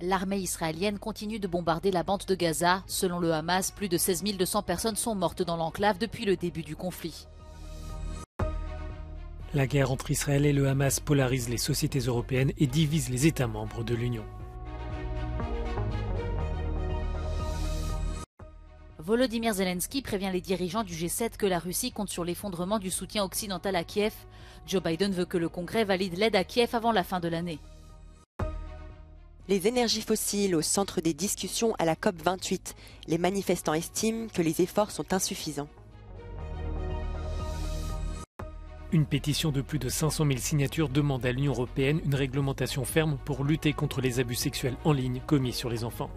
L'armée israélienne continue de bombarder la bande de Gaza. Selon le Hamas, plus de 16 200 personnes sont mortes dans l'enclave depuis le début du conflit. La guerre entre Israël et le Hamas polarise les sociétés européennes et divise les États membres de l'Union. Volodymyr Zelensky prévient les dirigeants du G7 que la Russie compte sur l'effondrement du soutien occidental à Kiev. Joe Biden veut que le Congrès valide l'aide à Kiev avant la fin de l'année. Les énergies fossiles au centre des discussions à la COP28. Les manifestants estiment que les efforts sont insuffisants. Une pétition de plus de 500 000 signatures demande à l'Union européenne une réglementation ferme pour lutter contre les abus sexuels en ligne commis sur les enfants.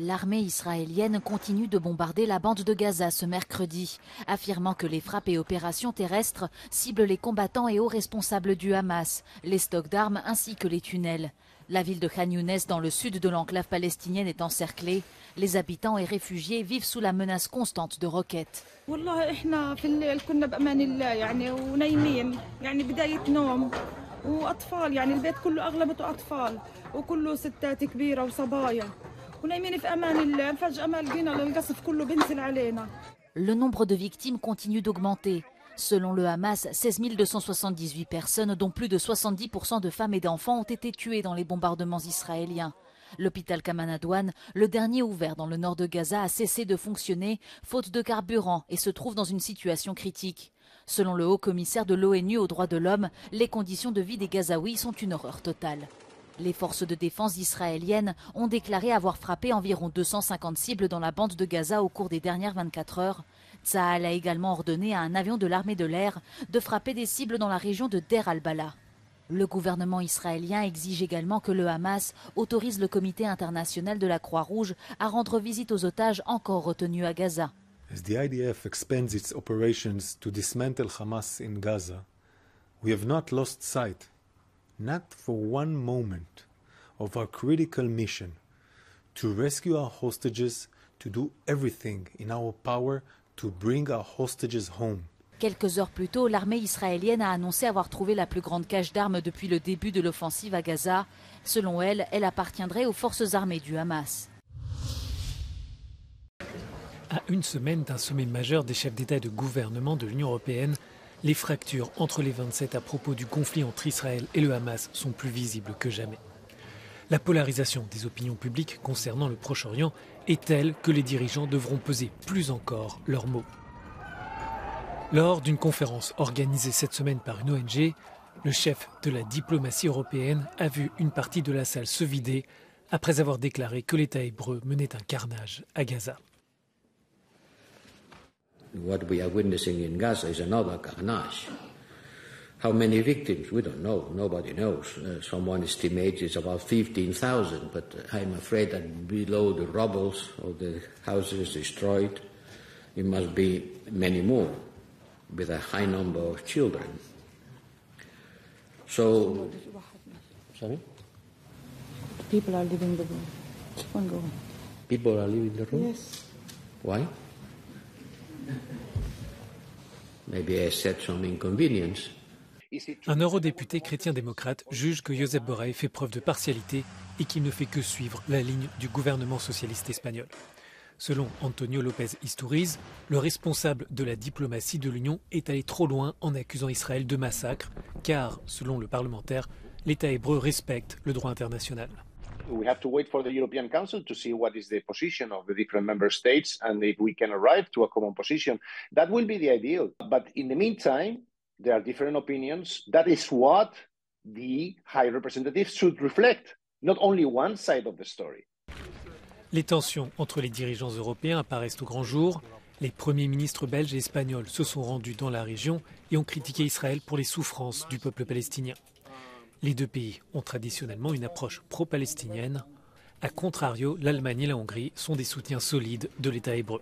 L'armée israélienne continue de bombarder la bande de Gaza ce mercredi, affirmant que les frappes et opérations terrestres ciblent les combattants et hauts responsables du Hamas, les stocks d'armes ainsi que les tunnels. La ville de Khan Younes, dans le sud de l'enclave palestinienne, est encerclée. Les habitants et réfugiés vivent sous la menace constante de roquettes. Le nombre de victimes continue d'augmenter. Selon le Hamas, 16 278 personnes, dont plus de 70% de femmes et d'enfants, ont été tuées dans les bombardements israéliens. L'hôpital Kamanadouane, le dernier ouvert dans le nord de Gaza, a cessé de fonctionner faute de carburant et se trouve dans une situation critique. Selon le haut-commissaire de l'ONU aux droits de l'homme, les conditions de vie des Gazaouis sont une horreur totale. Les forces de défense israéliennes ont déclaré avoir frappé environ 250 cibles dans la bande de Gaza au cours des dernières 24 heures. Tsahal a également ordonné à un avion de l'armée de l'air de frapper des cibles dans la région de Der al-Bala. Le gouvernement israélien exige également que le Hamas autorise le comité international de la Croix-Rouge à rendre visite aux otages encore retenus à Gaza. As the IDF expands its operations to dismantle Hamas in Gaza, we have not lost sight, not for one moment, of our critical mission to rescue our hostages, to do everything in our power to bring our hostages home. Quelques heures plus tôt, l'armée israélienne a annoncé avoir trouvé la plus grande cache d'armes depuis le début de l'offensive à Gaza. Selon elle, elle appartiendrait aux forces armées du Hamas. À une semaine d'un sommet majeur des chefs d'État et de gouvernement de l'Union européenne, les fractures entre les 27 à propos du conflit entre Israël et le Hamas sont plus visibles que jamais. La polarisation des opinions publiques concernant le Proche-Orient est telle que les dirigeants devront peser plus encore leurs mots. Lors d'une conférence organisée cette semaine par une ONG, le chef de la diplomatie européenne a vu une partie de la salle se vider après avoir déclaré que l'État hébreu menait un carnage à Gaza. What we are witnessing in Gaza is another carnage. How many victims? We don't know. Nobody knows. Someone estimates it's about 15,000, but I'm afraid that below the rubble of the houses destroyed, it must be many more, with a high number of children. So, sorry? People are leaving the room. Keep on going. People are leaving the room? Yes. Why? Maybe I said some inconvenience. Un eurodéputé chrétien-démocrate juge que Josep Borrell fait preuve de partialité et qu'il ne fait que suivre la ligne du gouvernement socialiste espagnol. Selon Antonio López Istúriz, le responsable de la diplomatie de l'Union est allé trop loin en accusant Israël de massacre, car, selon le parlementaire, l'État hébreu respecte le droit international. We have to wait for the European Council to see what is the position of the different member states and if we can arrive to a common position. That will be the ideal. But in the meantime, there are different opinions. That is what the High Representative should reflect, not only one side of the story. Les tensions entre les dirigeants européens apparaissent au grand jour. Les premiers ministres belges et espagnols se sont rendus dans la région et ont critiqué Israël pour les souffrances du peuple palestinien. Les deux pays ont traditionnellement une approche pro-palestinienne. A contrario, l'Allemagne et la Hongrie sont des soutiens solides de l'État hébreu.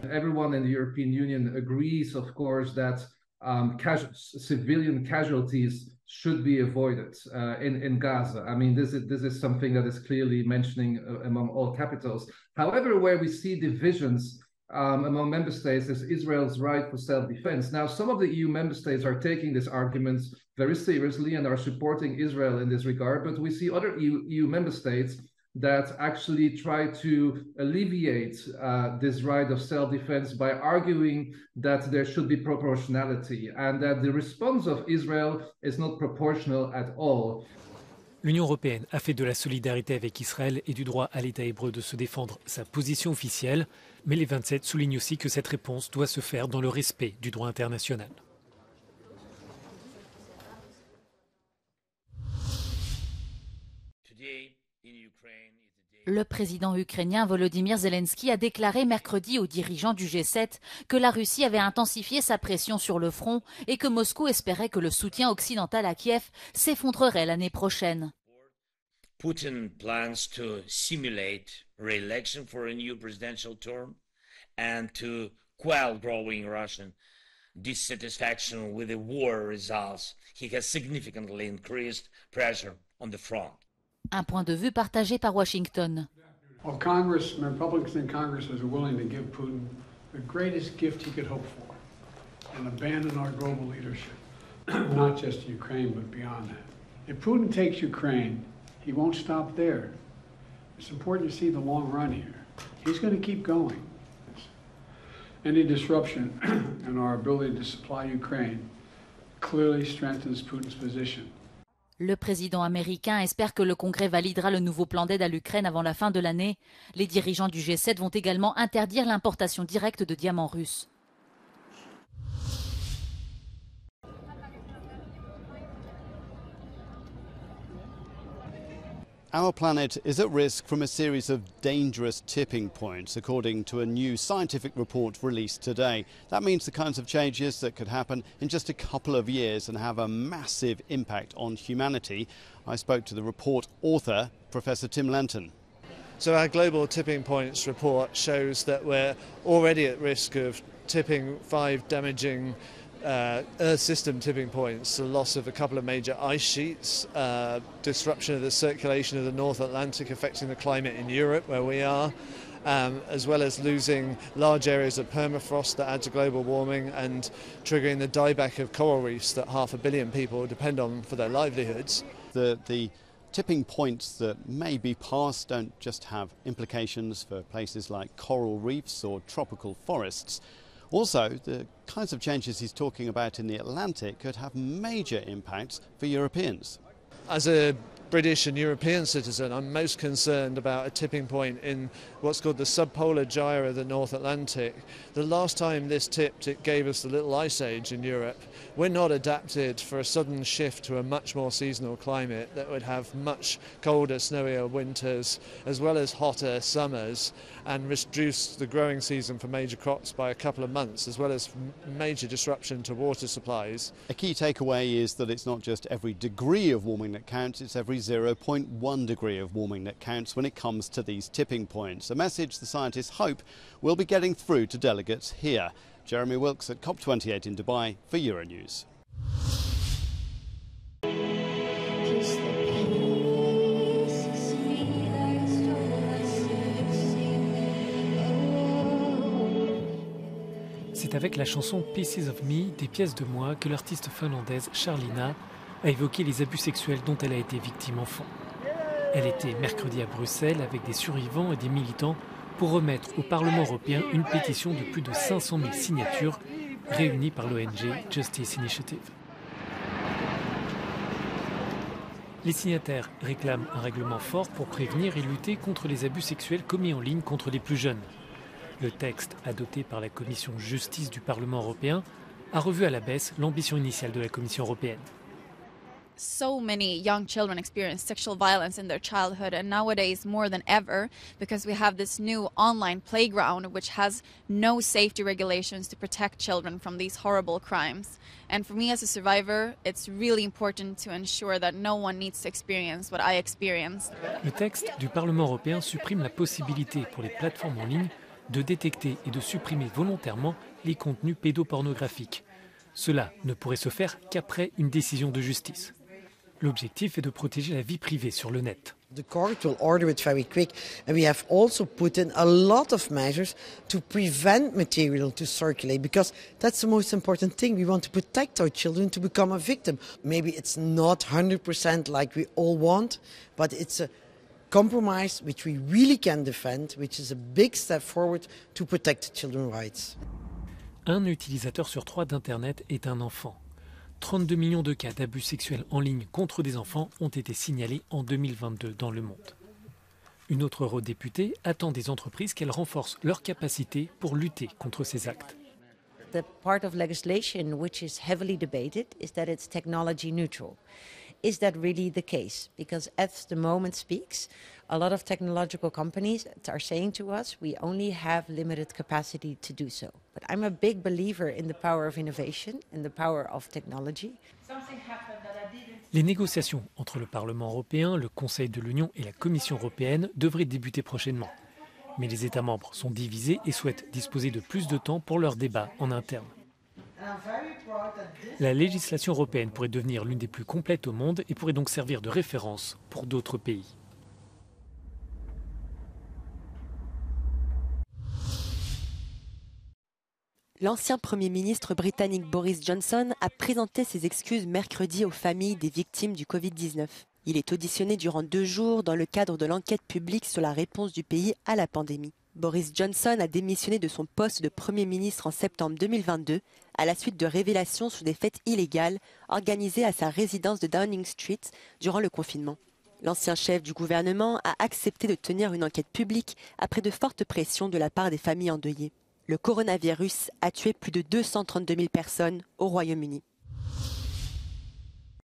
Everyone in the European Union agrees, of course, that civilian casualties should be avoided in Gaza. I mean, this is something that is clearly mentioning among all capitals. However, where we see divisions among member states is Israel's right for self-defense. Now, some of the EU member states are taking this argument very seriously and are supporting Israel in this regard, but we see other EU member states that actually try to alleviate this right of self-defense by arguing that there should be proportionality and that the response of Israel is not proportional at all. L'Union européenne a fait de la solidarité avec Israël et du droit à l'État hébreu de se défendre sa position officielle, mais les 27 soulignent aussi que cette réponse doit se faire dans le respect du droit international. Le président ukrainien Volodymyr Zelensky a déclaré mercredi aux dirigeants du G7 que la Russie avait intensifié sa pression sur le front et que Moscou espérait que le soutien occidental à Kiev s'effondrerait l'année prochaine. Putin plans to simulate re-election for a new presidential term and to quell growing Russian dissatisfaction with the war results. He has significantly increased pressure on the front. Un point de vue partagé par Washington. Well, Congress, Republicans in Congress are willing to give Putin the greatest gift he could hope for and abandon our global leadership, not just Ukraine, but beyond that. If Putin takes Ukraine, he won't stop there. It's important to see the long run here. He's going to keep going. Any disruption in our ability to supply Ukraine clearly strengthens Putin's position. Le président américain espère que le Congrès validera le nouveau plan d'aide à l'Ukraine avant la fin de l'année. Les dirigeants du G7 vont également interdire l'importation directe de diamants russes. Our planet is at risk from a series of dangerous tipping points, according to a new scientific report released today. That means the kinds of changes that could happen in just a couple of years and have a massive impact on humanity. I spoke to the report author, Professor Tim Lenton. So our Global Tipping Points report shows that we're already at risk of tipping 5 damaging Earth system tipping points: the loss of a couple of major ice sheets, disruption of the circulation of the North Atlantic affecting the climate in Europe where we are, as well as losing large areas of permafrost that add to global warming and triggering the dieback of coral reefs that 500 million people depend on for their livelihoods. The tipping points that may be passed don't just have implications for places like coral reefs or tropical forests. Also, the kinds of changes he's talking about in the Atlantic could have major impacts for Europeans. As a British and European citizen, I'm most concerned about a tipping point in what's called the subpolar gyre of the North Atlantic. The last time this tipped, it gave us the little ice age in Europe. We're not adapted for a sudden shift to a much more seasonal climate that would have much colder, snowier winters, as well as hotter summers, and reduce the growing season for major crops by a couple of months, as well as major disruption to water supplies. A key takeaway is that it's not just every degree of warming that counts, it's every 0.1 degree of warming that counts when it comes to these tipping points. A message the scientists hope will be getting through to delegates here. Jeremy Wilkes at COP28 in Dubai for Euronews. C'est avec la chanson Pieces of Me, des pièces de moi, que l'artiste finlandaise Charlina a évoqué les abus sexuels dont elle a été victime enfant. Elle était mercredi à Bruxelles avec des survivants et des militants pour remettre au Parlement européen une pétition de plus de 500 000 signatures réunies par l'ONG Justice Initiative. Les signataires réclament un règlement fort pour prévenir et lutter contre les abus sexuels commis en ligne contre les plus jeunes. Le texte, adopté par la Commission Justice du Parlement européen, a revu à la baisse l'ambition initiale de la Commission européenne. So many young children experience sexual violence in their childhood, and nowadays more than ever, because we have this new online playground which has no safety regulations to protect children from these horrible crimes. And for me as a survivor, it's really important to ensure that no one needs to experience what I experienced. Le texte du Parlement européen supprime la possibilité pour les plateformes en ligne de détecter et de supprimer volontairement les contenus pédopornographiques. Cela ne pourrait se faire qu'après une décision de justice. L'objectif est de protéger la vie privée sur le net. The court will order it very quick, and we have also put in a lot of measures to prevent material to circulate, because that's the most important thing. We want to protect our children to become a victim. Maybe it's not 100% like we all want, but it's a compromise which we really can defend, which is a big step forward to protect children's rights. Un utilisateur sur 3 d'Internet est un enfant. 32 millions de cas d'abus sexuels en ligne contre des enfants ont été signalés en 2022 dans le monde. Une autre eurodéputée attend des entreprises qu'elles renforcent leurs capacités pour lutter contre ces actes. The part of legislation which is heavily debated is that it's technology neutral. Is that really the case? Because as the moment speaks, a lot of technological companies are saying to us, we only have limited capacity to do so. But I'm a big believer in the power of innovation and the power of technology. Les négociations entre le Parlement européen, le Conseil de l'Union et la Commission européenne devraient débuter prochainement. Mais les États membres sont divisés et souhaitent disposer de plus de temps pour leurs débats en interne. La législation européenne pourrait devenir l'une des plus complètes au monde et pourrait donc servir de référence pour d'autres pays. L'ancien Premier ministre britannique Boris Johnson a présenté ses excuses mercredi aux familles des victimes du Covid-19. Il est auditionné durant 2 jours dans le cadre de l'enquête publique sur la réponse du pays à la pandémie. Boris Johnson a démissionné de son poste de Premier ministre en septembre 2022 à la suite de révélations sur des fêtes illégales organisées à sa résidence de Downing Street durant le confinement. L'ancien chef du gouvernement a accepté de tenir une enquête publique après de fortes pressions de la part des familles endeuillées. Le coronavirus a tué plus de 232 000 personnes au Royaume-Uni.